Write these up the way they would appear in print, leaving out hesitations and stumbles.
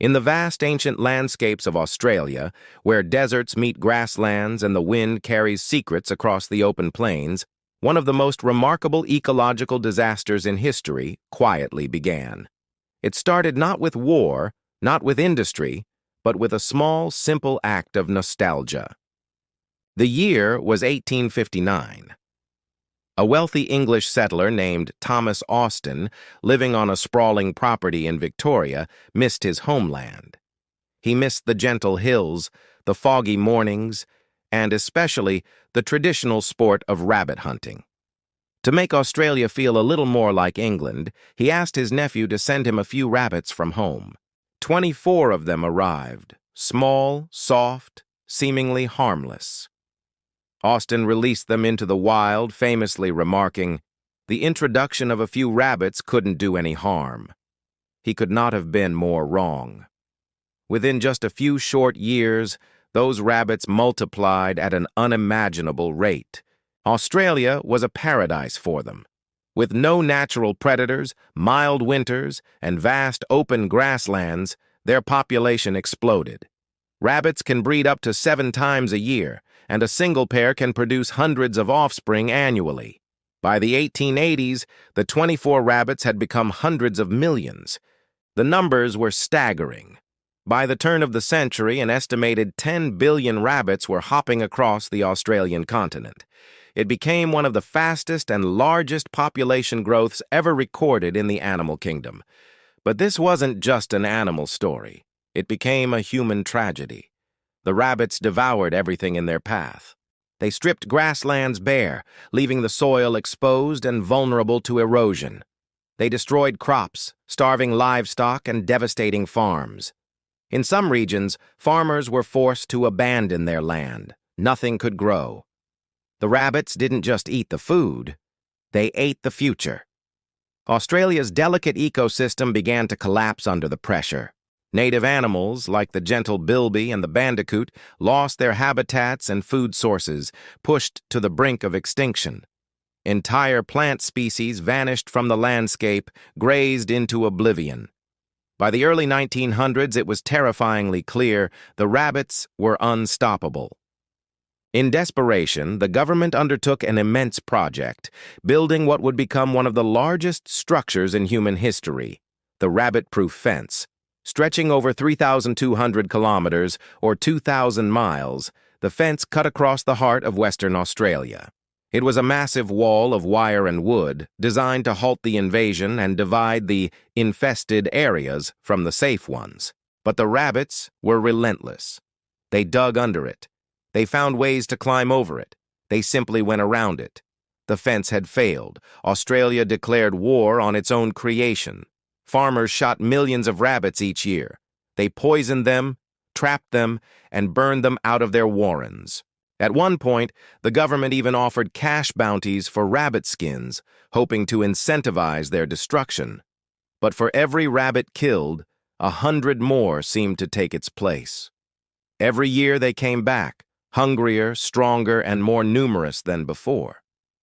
In the vast ancient landscapes of Australia, where deserts meet grasslands and the wind carries secrets across the open plains, one of the most remarkable ecological disasters in history quietly began. It started not with war, not with industry, but with a small, simple act of nostalgia. The year was 1859. A wealthy English settler named Thomas Austin, living on a sprawling property in Victoria, missed his homeland. He missed the gentle hills, the foggy mornings, and especially the traditional sport of rabbit hunting. To make Australia feel a little more like England, he asked his nephew to send him a few rabbits from home. 24 of them arrived, small, soft, seemingly harmless. Austin released them into the wild, famously remarking, "The introduction of a few rabbits couldn't do any harm." He could not have been more wrong. Within just a few short years, those rabbits multiplied at an unimaginable rate. Australia was a paradise for them. With no natural predators, mild winters, and vast open grasslands, their population exploded. Rabbits can breed up to 7 times a year, and a single pair can produce hundreds of offspring annually. By the 1880s, the 24 rabbits had become hundreds of millions. The numbers were staggering. By the turn of the century, an estimated 10 billion rabbits were hopping across the Australian continent. It became one of the fastest and largest population growths ever recorded in the animal kingdom. But this wasn't just an animal story. It became a human tragedy. The rabbits devoured everything in their path. They stripped grasslands bare, leaving the soil exposed and vulnerable to erosion. They destroyed crops, starving livestock and devastating farms. In some regions, farmers were forced to abandon their land. Nothing could grow. The rabbits didn't just eat the food, they ate the future. Australia's delicate ecosystem began to collapse under the pressure. Native animals, like the gentle bilby and the bandicoot, lost their habitats and food sources, pushed to the brink of extinction. Entire plant species vanished from the landscape, grazed into oblivion. By the early 1900s, it was terrifyingly clear the rabbits were unstoppable. In desperation, the government undertook an immense project, building what would become one of the largest structures in human history, the rabbit-proof fence. Stretching over 3,200 kilometers, or 2,000 miles, the fence cut across the heart of Western Australia. It was a massive wall of wire and wood, designed to halt the invasion and divide the infested areas from the safe ones. But the rabbits were relentless. They dug under it. They found ways to climb over it. They simply went around it. The fence had failed. Australia declared war on its own creation. Farmers shot millions of rabbits each year. They poisoned them, trapped them, and burned them out of their warrens. At one point, the government even offered cash bounties for rabbit skins, hoping to incentivize their destruction. But for every rabbit killed, 100 more seemed to take its place. Every year they came back, hungrier, stronger, and more numerous than before.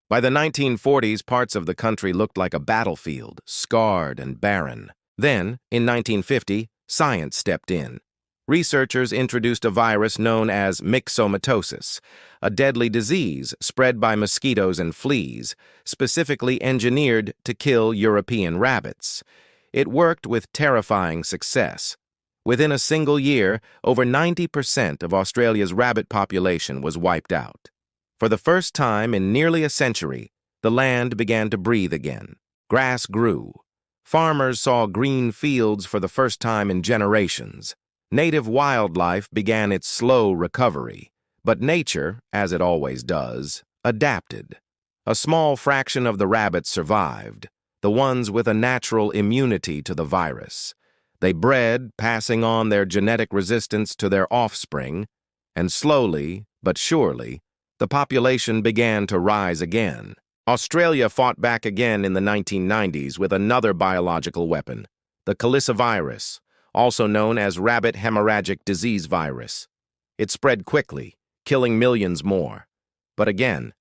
By the 1940s, parts of the country looked like a battlefield, scarred and barren. Then, in 1950, science stepped in. Researchers introduced a virus known as myxomatosis, a deadly disease spread by mosquitoes and fleas, specifically engineered to kill European rabbits. It worked with terrifying success. Within a single year, over 90% of Australia's rabbit population was wiped out. For the first time in nearly a century, the land began to breathe again. Grass grew. Farmers saw green fields for the first time in generations. Native wildlife began its slow recovery. But nature, as it always does, adapted. A small fraction of the rabbits survived, the ones with a natural immunity to the virus. They bred, passing on their genetic resistance to their offspring, and slowly, but surely, the population began to rise again. Australia fought back again in the 1990s with another biological weapon, the calicivirus, also known as rabbit hemorrhagic disease virus. It spread quickly, killing millions more. But again,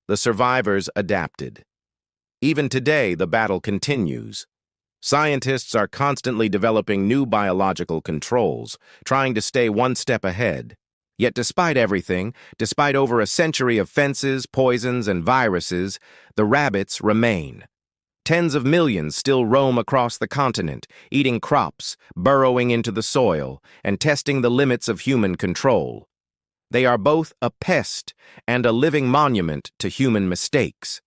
the survivors adapted. Even today, the battle continues. Scientists are constantly developing new biological controls, trying to stay one step ahead. Yet despite everything, despite over a century of fences, poisons, and viruses, the rabbits remain. Tens of millions still roam across the continent, eating crops, burrowing into the soil, and testing the limits of human control. They are both a pest and a living monument to human mistakes.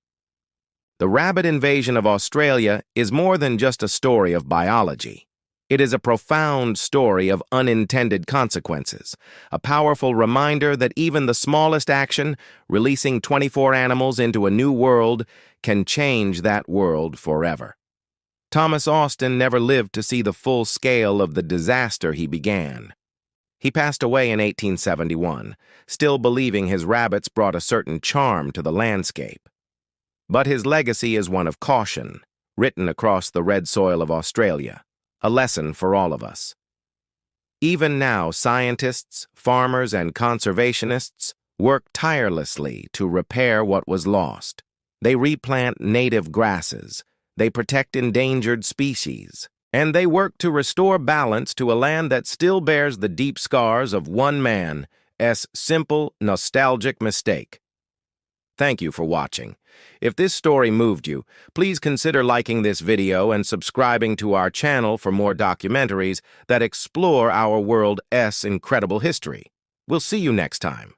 The rabbit invasion of Australia is more than just a story of biology. It is a profound story of unintended consequences, a powerful reminder that even the smallest action, releasing 24 animals into a new world, can change that world forever. Thomas Austin never lived to see the full scale of the disaster he began. He passed away in 1871, still believing his rabbits brought a certain charm to the landscape. But his legacy is one of caution, written across the red soil of Australia. A lesson for all of us. Even now, scientists, farmers, and conservationists work tirelessly to repair what was lost. They replant native grasses, they protect endangered species, and they work to restore balance to a land that still bears the deep scars of one man's simple, nostalgic mistake. Thank you for watching. If this story moved you, please consider liking this video and subscribing to our channel for more documentaries that explore our world's incredible history. We'll see you next time.